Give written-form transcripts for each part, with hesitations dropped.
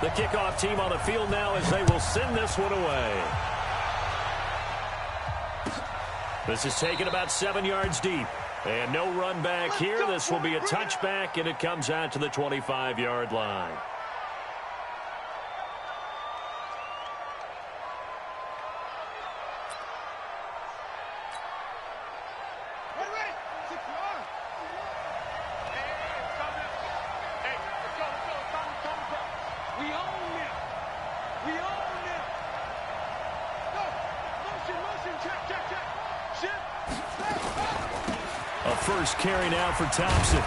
The kickoff team on the field now as they will send this one away. This is taken about 7 yards deep. And no run back here. This will be a touchback, and it comes out to the 25-yard line. First carry now for Thompson.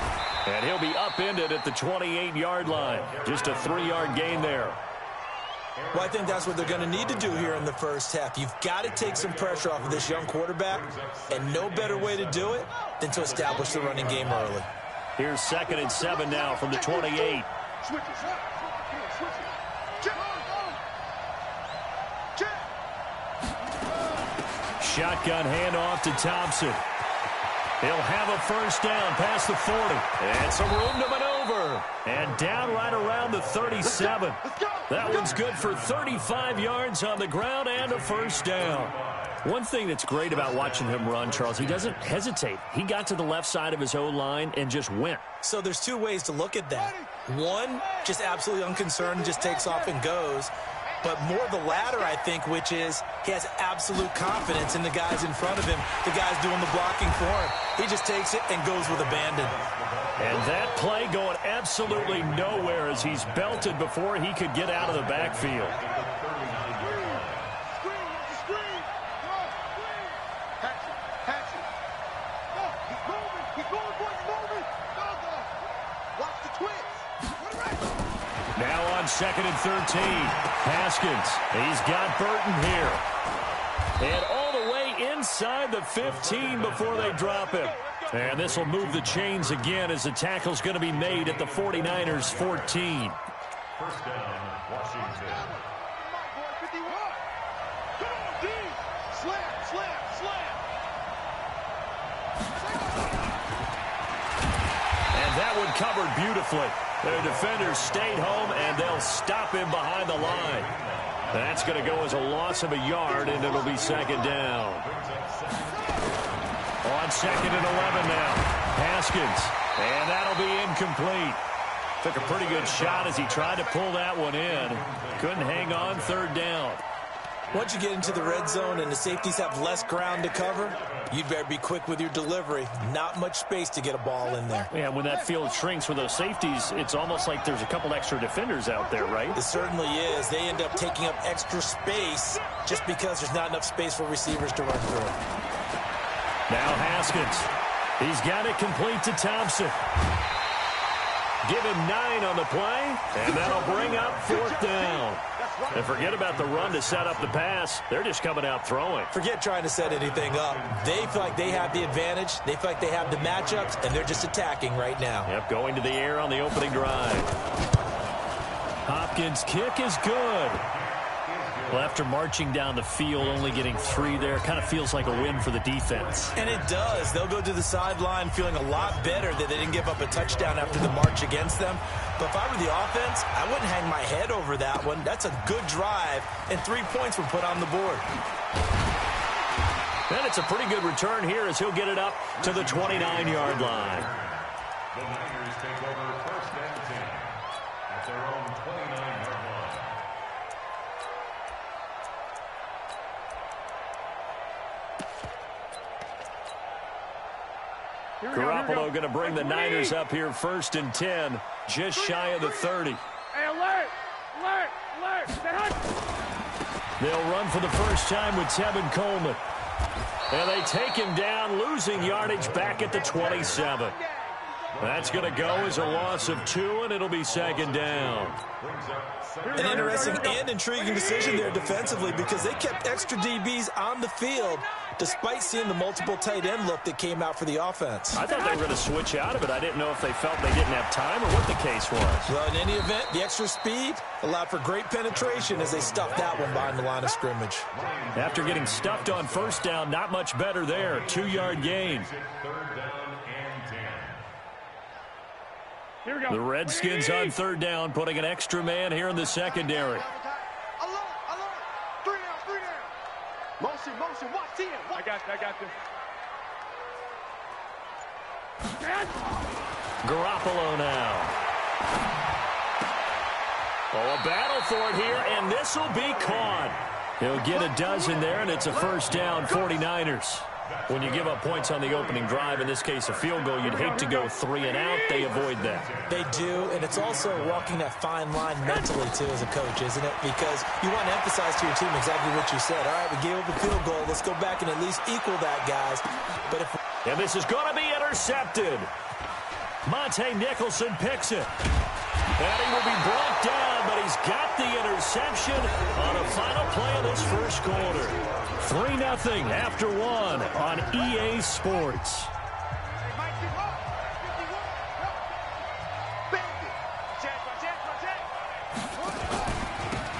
And he'll be upended at the 28-yard line. Just a 3-yard gain there. Well, I think that's what they're going to need to do here in the first half. You've got to take some pressure off of this young quarterback, and no better way to do it than to establish the running game early. Here's 2nd and 7 now from the 28. Shotgun handoff to Thompson. He'll have a first down past the 40. And some room to maneuver. And down right around the 37. That one's good for 35 yards on the ground and a first down. One thing that's great about watching him run, Charles, he doesn't hesitate. He got to the left side of his O-line and just went. So there's two ways to look at that. One, just absolutely unconcerned, just takes off and goes. But more the latter, I think, which is he has absolute confidence in the guys in front of him, the guys doing the blocking for him. He just takes it and goes with abandon. And that play going absolutely nowhere as he's belted before he could get out of the backfield. Now on 2nd and 13. Haskins. He's got Burton here. And all the way inside the 15 before they drop him. And this will move the chains again as the tackle's going to be made at the 49ers 14. First down, Washington. And that one covered beautifully. Their defenders stayed home, and they'll stop him behind the line. That's going to go as a loss of a yard, and it'll be 2nd down. On 2nd and 11 now. Haskins. And that'll be incomplete. Took a pretty good shot as he tried to pull that one in. Couldn't hang on 3rd down. Once you get into the red zone and the safeties have less ground to cover, you'd better be quick with your delivery. Not much space to get a ball in there. Yeah, when that field shrinks with those safeties, it's almost like there's a couple extra defenders out there, right? It certainly is. They end up taking up extra space just because there's not enough space for receivers to run through. Now Haskins. He's got it complete to Thompson. Give him 9 on the play, and that'll bring up 4th down. And forget about the run to set up the pass. They're just coming out throwing. Forget trying to set anything up. They feel like they have the advantage. They feel like they have the matchups, and they're just attacking right now. Yep, going to the air on the opening drive. Hopkins' kick is good. Well, after marching down the field, only getting 3 there, kind of feels like a win for the defense. And it does. They'll go to the sideline feeling a lot better that they didn't give up a touchdown after the march against them. But if I were the offense, I wouldn't hang my head over that one. That's a good drive, and 3 points were put on the board. And it's a pretty good return here as he'll get it up to the 29-yard line. The Niners take over 1st and 10 at their own 29-yard line. Garoppolo going to bring the Niners up here 1st and 10, just shy of the 30. Hey, alert! They'll run for the first time with Tevin Coleman. And they take him down, losing yardage back at the 27. That's going to go as a loss of 2, and it'll be 2nd down. An interesting and intriguing decision there defensively because they kept extra DBs on the field despite seeing the multiple tight end look that came out for the offense. I thought they were going to switch out of it. I didn't know if they felt they didn't have time or what the case was. Well, in any event, the extra speed allowed for great penetration as they stuffed that one behind the line of scrimmage. After getting stuffed on 1st down, not much better there. 2-yard gain. 3rd down and 10. The Redskins on third down, putting an extra man here in the secondary. Motion, watch him. I got this. Garoppolo now. Oh, a battle for it here, and this will be caught. He'll get a dozen there, and it's a first down, 49ers. When you give up points on the opening drive, in this case a field goal, you'd hate to go 3 and out. They avoid that. They do, and it's also walking that fine line mentally, too, as a coach, isn't it? Because you want to emphasize to your team exactly what you said. All right, we gave up a field goal. Let's go back and at least equal that, guys. But if and this is going to be intercepted. Monte Nicholson picks it. And he will be brought down, but he's got the interception on a final play of this first quarter. 3-0 after 1 on EA Sports.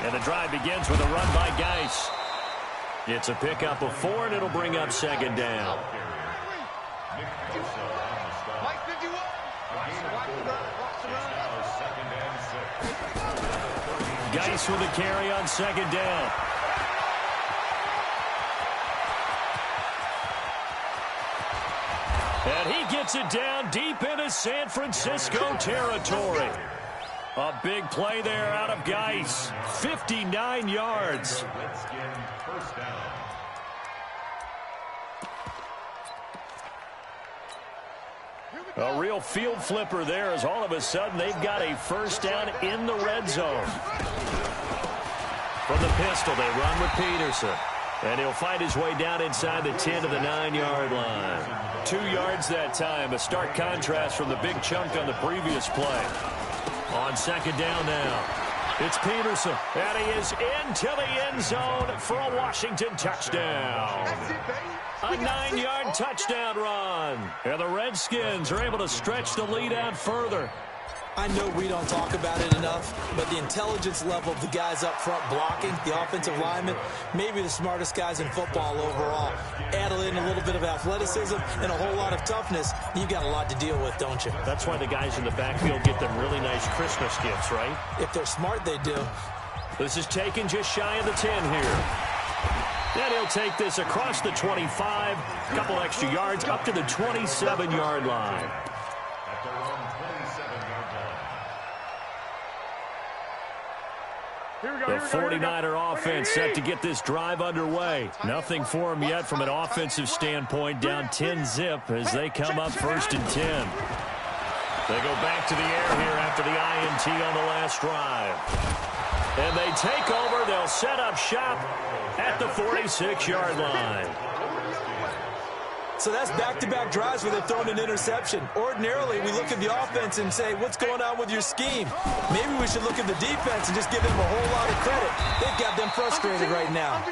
And the drive begins with a run by Geis. It's a pickup of 4, and it'll bring up second down. Geis with a carry on second down. And he gets it down deep into San Francisco territory. A big play there out of Geis. 59 yards. A real field flipper there, as all of a sudden they've got a first down in the red zone. From the pistol, they run with Peterson. And he'll find his way down inside the 10 to the 9-yard line. 2 yards that time, a stark contrast from the big chunk on the previous play. On second down now, it's Peterson. And he is into the end zone for a Washington touchdown. A 9-yard touchdown run. And the Redskins are able to stretch the lead out further. I know we don't talk about it enough, but the intelligence level of the guys up front blocking, the offensive linemen, maybe the smartest guys in football overall. Add in a little bit of athleticism and a whole lot of toughness, you've got a lot to deal with, don't you? That's why the guys in the backfield get them really nice Christmas gifts, right? If they're smart, they do. This is taken just shy of the 10 here. And he'll take this across the 25, a couple extra yards, up to the 27-yard line. The 49er offense set to get this drive underway. Nothing for them yet from an offensive standpoint. Down 10-zip as they come up 1st and 10. They go back to the air here after the INT on the last drive. And they take over. They'll set up shop at the 46-yard line. So that's back-to-back drives where they've thrown an interception. Ordinarily, we look at the offense and say, what's going on with your scheme? Maybe we should look at the defense and just give them a whole lot of credit. They've got them frustrated right now.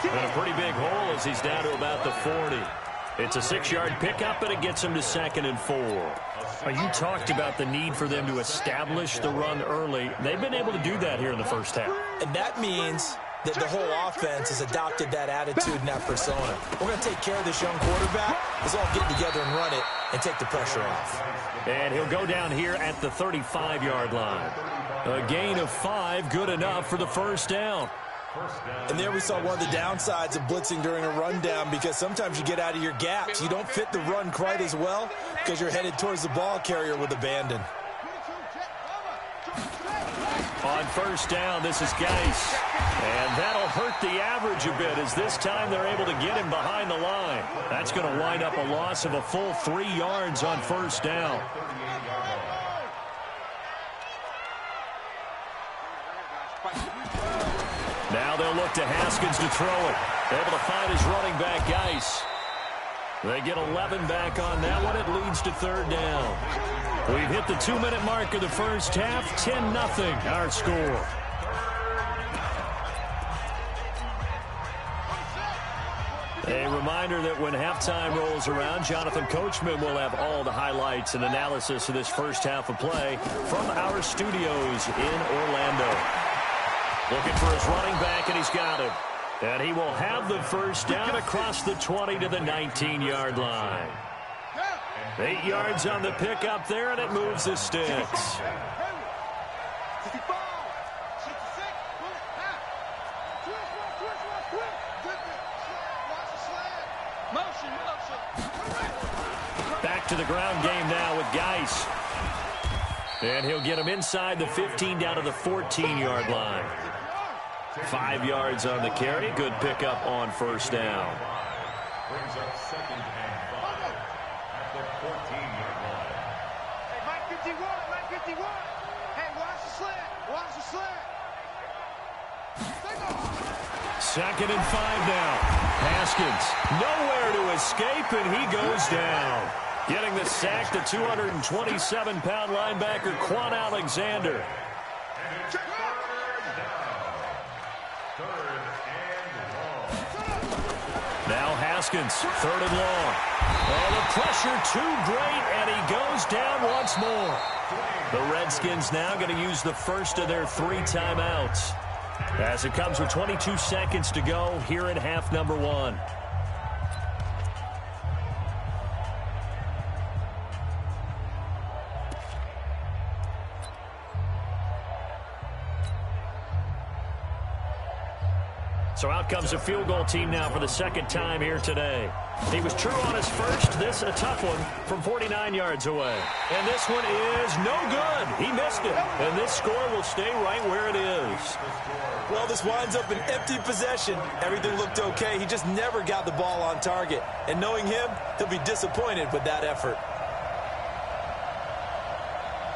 And a pretty big hole as he's down to about the 40. It's a 6-yard pickup, and it gets him to 2nd and 4. You talked about the need for them to establish the run early. They've been able to do that here in the first half. And that means that the whole offense has adopted that attitude and that persona. We're going to take care of this young quarterback. Let's all get together and run it and take the pressure off. And he'll go down here at the 35-yard line. A gain of 5, good enough for the first down. And there we saw one of the downsides of blitzing during a rundown, because sometimes you get out of your gaps. You don't fit the run quite as well because you're headed towards the ball carrier with abandon. On first down, this is Geis. And that'll hurt the average a bit, as this time they're able to get him behind the line. That's going to wind up a loss of a full 3 yards on first down. Now they'll look to Haskins to throw it. Able to find his running back, Geis. They get 11 back on that one. It leads to third down. We've hit the 2-minute mark of the first half. 10-0 our score. A reminder that when halftime rolls around, Jonathan Coachman will have all the highlights and analysis of this first half of play from our studios in Orlando. Looking for his running back, and he's got it. And he will have the first down across the 20 to the 19-yard line. 8 yards on the pickup there, and it moves the sticks. Back to the ground game now with Geis. And he'll get him inside the 15 down to the 14-yard line. 5 yards on the carry. Good pickup on first down. Brings up 2nd and 5 at the 14-yard line. Hey, Mike 51, Mike 51. Hey, watch the slant. Watch the slant. 2nd and 5 now. Haskins nowhere to escape, and he goes down. Getting the sack, the 227-pound linebacker, Quan Alexander. Now Haskins, 3rd and long. Oh, the pressure too great, and he goes down once more. The Redskins now going to use the first of their 3 timeouts, as it comes with 22 seconds to go here in half number 1. So out comes the field goal team now for the 2nd time here today. He was true on his first. This a tough one from 49 yards away. And this one is no good. He missed it. And this score will stay right where it is. Well, this winds up an empty possession. Everything looked okay. He just never got the ball on target. And knowing him, he'll be disappointed with that effort.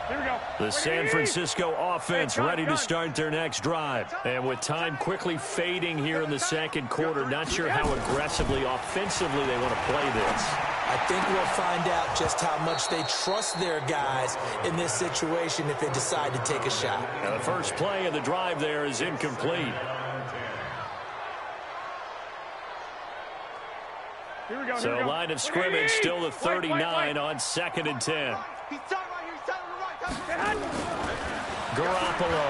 Here we go. The San Francisco offense ready to start their next drive. And with time quickly fading here in the 2nd quarter, not sure how aggressively, offensively they want to play this. I think we'll find out just how much they trust their guys in this situation if they decide to take a shot. And the first play of the drive there is incomplete. Here we go. So line of scrimmage still the 39 on 2nd and 10. He's talking right here. He's telling him Garoppolo.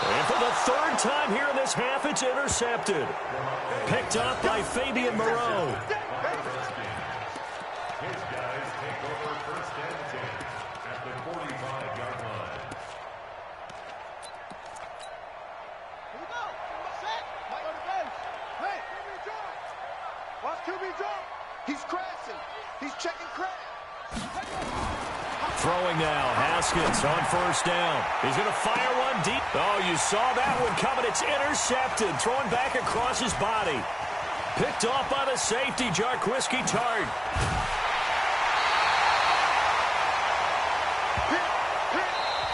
And for the 3rd time here in this half, it's intercepted. Picked up by Fabian Moreau. His guys take over 1st and 10 at the 45-yard line. Here we go. Set. Might go to base. Hey, QB draw. Watch QB draw. He's crashing. He's checking crash. Throwing now, Haskins on 1st down. He's going to fire one deep. Oh, you saw that one coming. It's intercepted. Throwing back across his body. Picked off by the safety, Jarquiski Tart.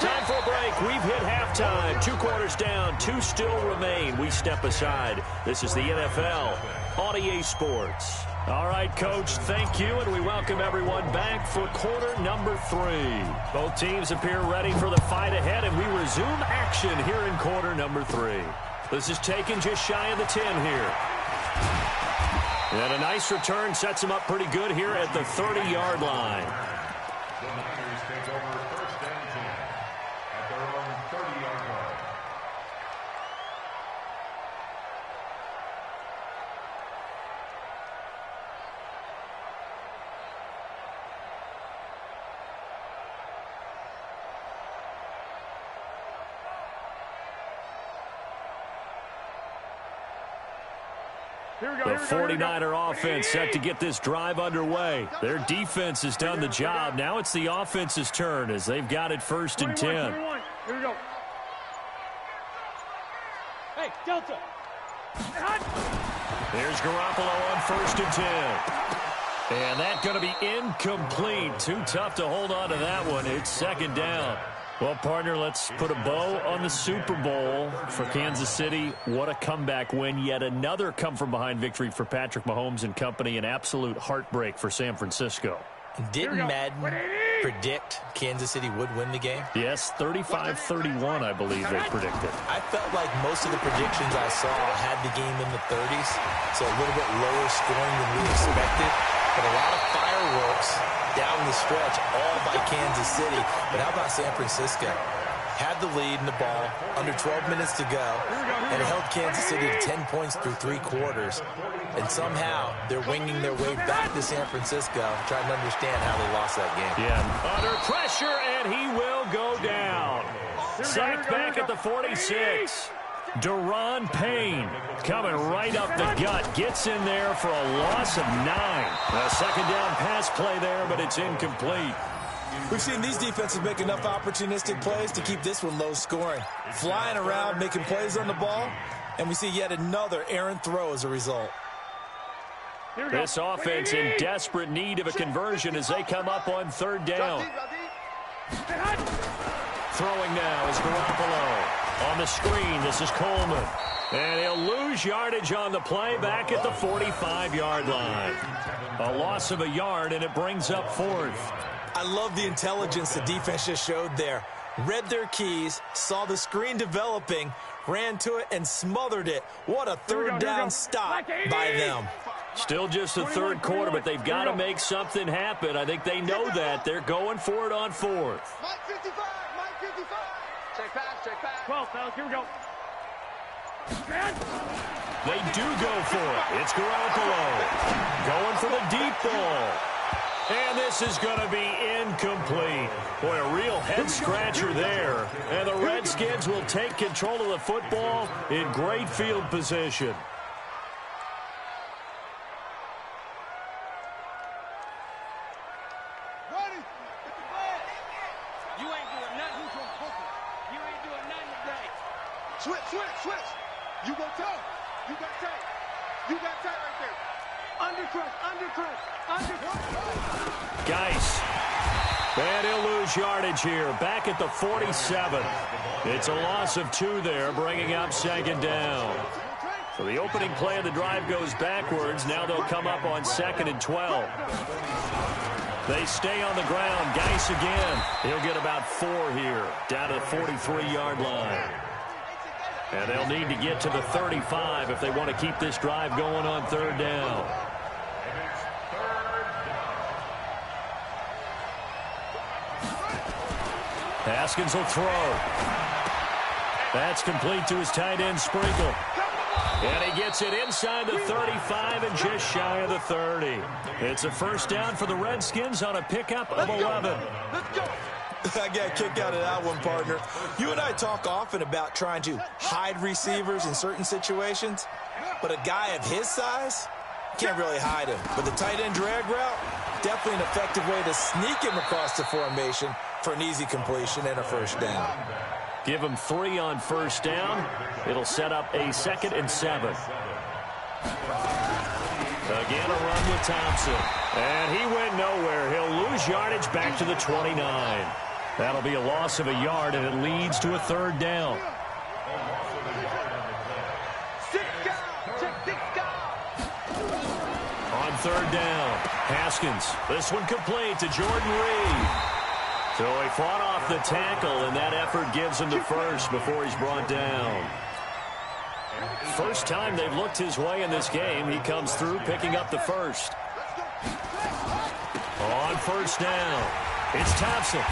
Time for a break. We've hit halftime. 2 quarters down. 2 still remain. We step aside. This is the NFL on EA Sports. All right, Coach, thank you, and we welcome everyone back for quarter number 3. Both teams appear ready for the fight ahead, and we resume action here in quarter number 3. This is taken just shy of the 10 here. And a nice return sets him up pretty good here at the 30-yard line. The Niners take over 1st and 10 at their own 30-yard line. The 49er offense set to get this drive underway. Their defense has done the job. Now it's the offense's turn as they've got it 1st and 10. Here we go. Hey, Delta. There's Garoppolo on 1st and 10. And that's going to be incomplete. Too tough to hold on to that one. It's 2nd down. Well, partner, let's put a bow on the Super Bowl for Kansas City. What a comeback win. Yet another come-from-behind victory for Patrick Mahomes and company. An absolute heartbreak for San Francisco. Didn't Madden predict Kansas City would win the game? Yes, 35-31, I believe they predicted. I felt like most of the predictions I saw had the game in the 30s, so a little bit lower scoring than we expected. But a lot of fireworks down the stretch, all by Kansas City. But how about San Francisco? had the lead in the ball, under 12 minutes to go, and it held Kansas City to 10 points through 3 quarters. And somehow they're winging their way back to San Francisco, trying to understand how they lost that game. Yeah, under pressure, and he will go down. Sacked back at the 46. Deron Payne coming right up the gut. Gets in there for a loss of 9. A second down pass play there, but it's incomplete. We've seen these defenses make enough opportunistic plays to keep this one low scoring. Flying around, making plays on the ball, and we see yet another errant throw as a result. This offense in desperate need of a conversion as they come up on 3rd down. Throwing now is Garoppolo. On the screen, this is Coleman. And he'll lose yardage on the play back at the 45-yard line. A loss of a yard, and it brings up 4th. I love the intelligence the defense just showed there. Read their keys, saw the screen developing, ran to it, and smothered it. What a 3rd down stop by them. Still just the 3rd quarter, but they've got to make something happen. I think they know that. They're going for it on 4th. Mike 55, Mike 55. Check pass. 12, fellas, here we go. They do go for it. It's Garoppolo going for the deep ball. And this is going to be incomplete. Boy, a real head-scratcher there. And the Redskins will take control of the football in great field position. Ready. You ain't doing nothing. You ain't doing nothing today. Switch. You go toe. You got tight. You got tight right there. Under crunch. Geis. And he'll lose yardage here. Back at the 47. It's a loss of 2 there, bringing up 2nd down. So the opening play of the drive goes backwards. Now they'll come up on 2nd and 12. They stay on the ground. Geis again. He'll get about 4 here, down to the 43-yard line. And they'll need to get to the 35 if they want to keep this drive going on 3rd down. Haskins will throw. That's complete to his tight end, Sprinkle. And he gets it inside the 35 and just shy of the 30. It's a 1st down for the Redskins on a pickup of 11. Let's go. I got a kick out of that one, partner. You and I talk often about trying to hide receivers in certain situations, but a guy of his size can't really hide him. But the tight end drag route, definitely an effective way to sneak him across the formation for an easy completion and a 1st down. Give him 3 on 1st down. It'll set up a 2nd and 7. Again, a run with Thompson. And he went nowhere. He'll lose yardage back to the 29. That'll be a loss of a yard, and it leads to a 3rd down. On 3rd down, Haskins. This one complete to Jordan Reed. So he fought off the tackle, and that effort gives him the 1st before he's brought down. First time they've looked his way in this game. He comes through picking up the 1st. On 1st down, it's Thompson.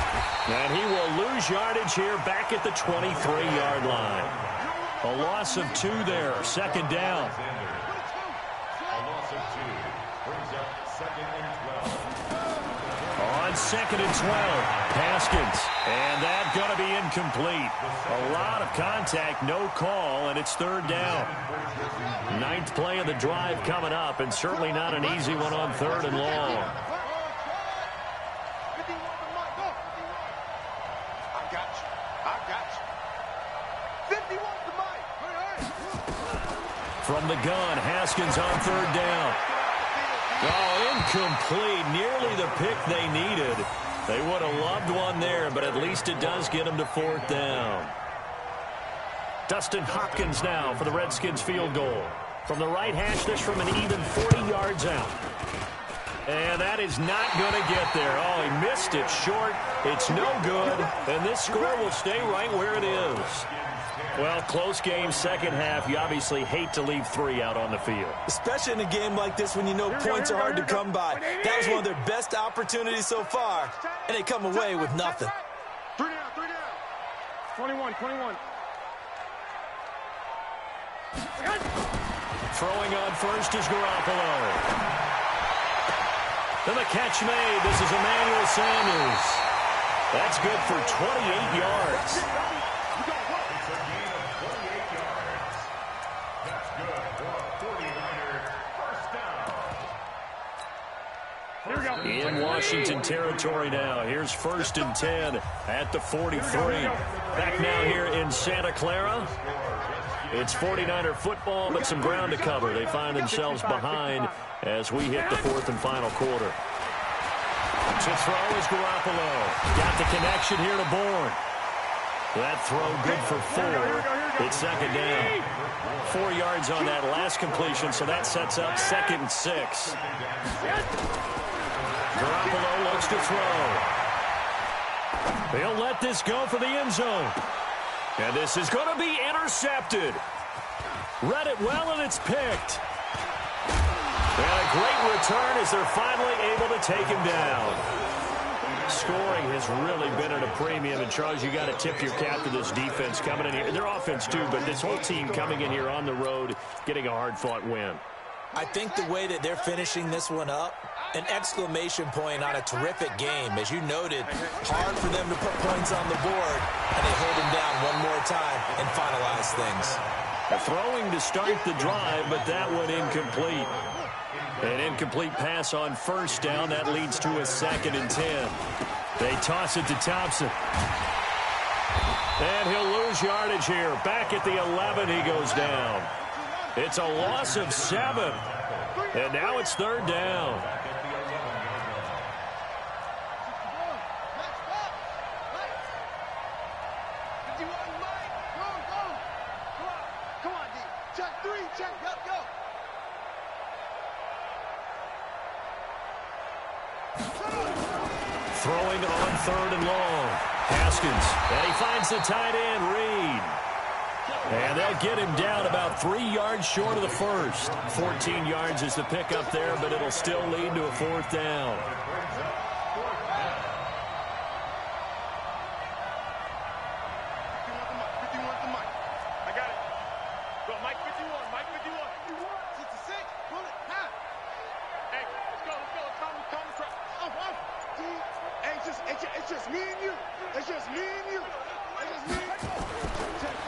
And he will lose yardage here back at the 23-yard line. A loss of 2 there, 2nd down. A loss of 2 brings up 2nd and 12. On 2nd and 12, Haskins. And that's going to be incomplete. A lot of contact, no call, and it's 3rd down. 9th play of the drive coming up, and certainly not an easy one on 3rd and long. From the gun, Haskins on 3rd down. Oh, incomplete. Nearly the pick they needed. They would have loved one there, but at least it does get them to 4th down. Dustin Hopkins now for the Redskins field goal. From the right hash, this from an even 40 yards out. And that is not going to get there. Oh, he missed it short. It's no good. And this score will stay right where it is. Well, close game, 2nd half. You obviously hate to leave 3 out on the field. Especially in a game like this when you know points are hard to come by. That was one of their best opportunities so far, and they come away with nothing. 3 down. 21. Throwing on first is Garoppolo. And the catch made. This is Emmanuel Sanders. That's good for 28 yards. It's a gain of 28 yards. That's good for a 49er first down. Here we go. In Washington territory now. Here's 1st and 10 at the 43. Back now here in Santa Clara. It's 49er football, but some ground to cover. They find themselves behind as we hit the 4th and final quarter. To throw is Garoppolo. Got the connection here to Bourne. That throw good for 4. It's 2nd down. 4 yards on that last completion, so that sets up 2nd and 6. Garoppolo looks to throw. He'll let this go for the end zone. And this is going to be intercepted. Read it well, and it's picked. And a great return as they're finally able to take him down. Scoring has really been at a premium. And, Charles, you got to tip your cap to this defense coming in here. Their offense, too, but this whole team coming in here on the road, getting a hard-fought win. I think the way that they're finishing this one up, an exclamation point on a terrific game. As you noted, hard for them to put points on the board, and they hold them down one more time and finalize things. Throwing to start the drive, but that one incomplete. An incomplete pass on 1st down. That leads to a 2nd and 10. They toss it to Thompson. And he'll lose yardage here. Back at the 11, he goes down. It's a loss of 7. And now it's 3rd down. Throwing on 3rd and long. Haskins. And he finds the tight end, Reed. And they'll get him down about 3 yards short of the first. 14 yards is the pickup there, but it'll still lead to a 4th down.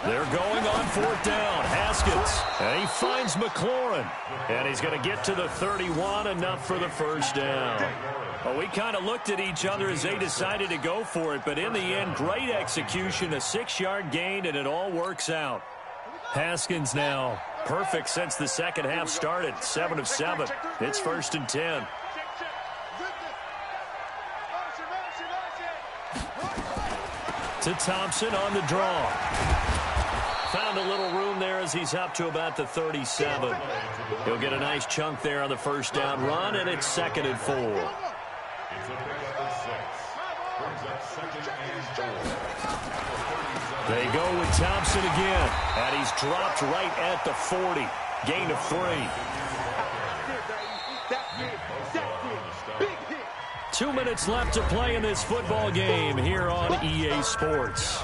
They're going on 4th down. Haskins. And he finds McLaurin. And he's going to get to the 31, enough for the 1st down. Well, we kind of looked at each other as they decided to go for it. But in the end, great execution, a 6-yard gain, and it all works out. Haskins now perfect since the second half started. 7 of 7. It's 1st and 10. To Thompson on the draw. Found a little room there as he's up to about the 37. He'll get a nice chunk there on the 1st down run, and it's 2nd and 4. It's a pickup of 6. Brings up 2nd and 4. They go with Thompson again, and he's dropped right at the 40. Gain of 3. 2 minutes left to play in this football game here on EA Sports.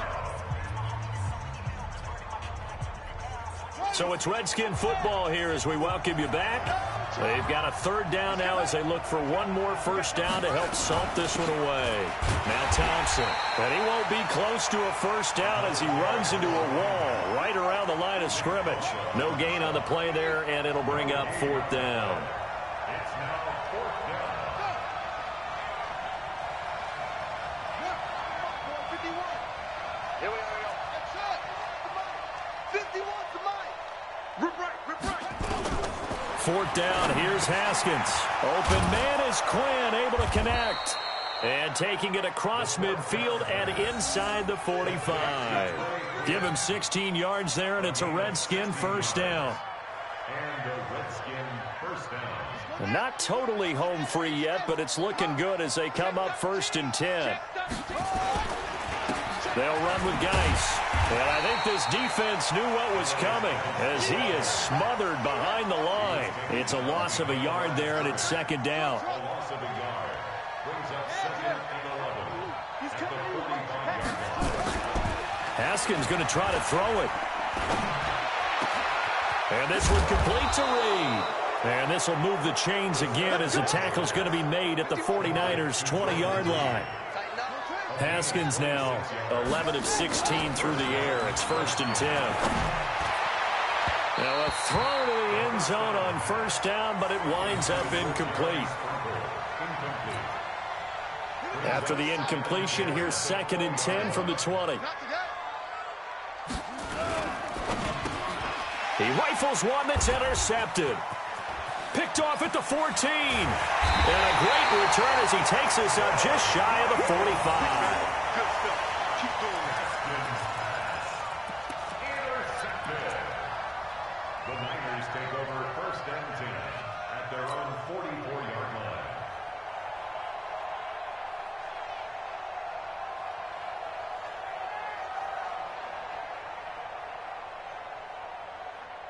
So it's Redskin football here as we welcome you back. They've got a 3rd down now as they look for one more 1st down to help salt this one away. Now Thompson. And he won't be close to a 1st down as he runs into a wall right around the line of scrimmage. No gain on the play there, and it'll bring up 4th down. It's now 4th down. Here we go. That's it. 51's the mic. Rip right. 4th down. Here's Haskins. Open man is Quinn, able to connect. And taking it across midfield and inside the 45. Give him 16 yards there, and it's a Redskin 1st down. And a Redskin 1st down. Not totally home free yet, but it's looking good as they come up 1st and 10. They'll run with Geis. And I think this defense knew what was coming as he is smothered behind the line. It's a loss of a yard there, and it's 2nd down. A loss of a yard. Brings up 2nd and 11. At the 45-yard line. Haskins going to try to throw it. And this one complete to Reed. And this will move the chains again as the tackle's going to be made at the 49ers' 20-yard line. Haskins now 11 of 16 through the air. It's 1st and 10. Now a throw to the end zone on 1st down, but it winds up incomplete. After the incompletion, here's 2nd and 10 from the 20. He rifles one that's intercepted. Picked off at the 14. And a great return as he takes us up just shy of the 45. Good stuff. Keep doing that. Intercepted. The Niners take over 1st and 10 at their own 44-yard line.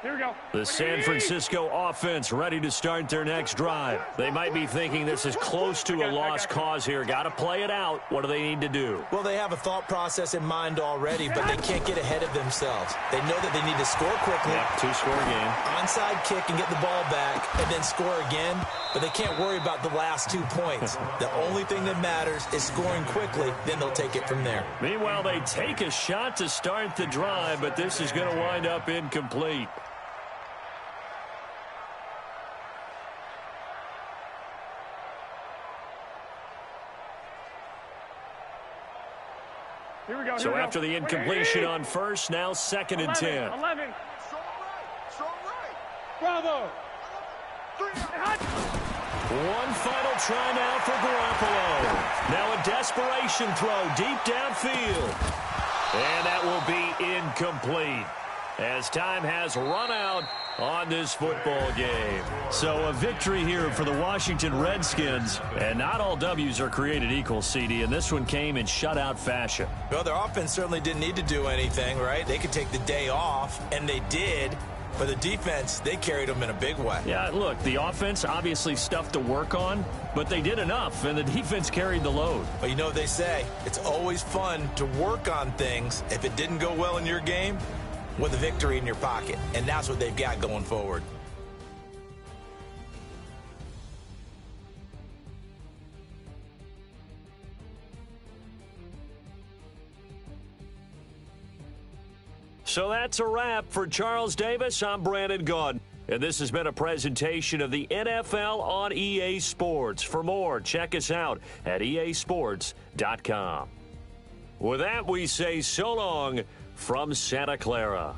Here we go. The San Francisco offense ready to start their next drive. They might be thinking this is close to a lost cause here. Got to play it out. What do they need to do? Well, they have a thought process in mind already, but they can't get ahead of themselves. They know that they need to score quickly. Yep, 2-score game. Onside kick and get the ball back and then score again, but they can't worry about the last 2 points. The only thing that matters is scoring quickly, then they'll take it from there. Meanwhile, they take a shot to start the drive, but this is going to wind up incomplete. Here we go. So after the incompletion on 1st, now 2nd and 10. 11. Strong right. Strong right. Bravo. 3 One final try now for Garoppolo. Now a desperation throw deep downfield. And that will be incomplete as time has run out on this football game. So a victory here for the Washington Redskins. And not all W's are created equal, CD, and this one came in shutout fashion. Well, their offense certainly didn't need to do anything, right? They could take the day off, and they did. But the defense, they carried them in a big way. Yeah, look, the offense obviously stuff to work on, but they did enough, and the defense carried the load. But you know what they say, it's always fun to work on things. If it didn't go well in your game, with a victory in your pocket. And that's what they've got going forward. So that's a wrap for Charles Davis. I'm Brandon Gaudin. And this has been a presentation of the NFL on EA Sports. For more, check us out at easports.com. With that, we say so long from Santa Clara.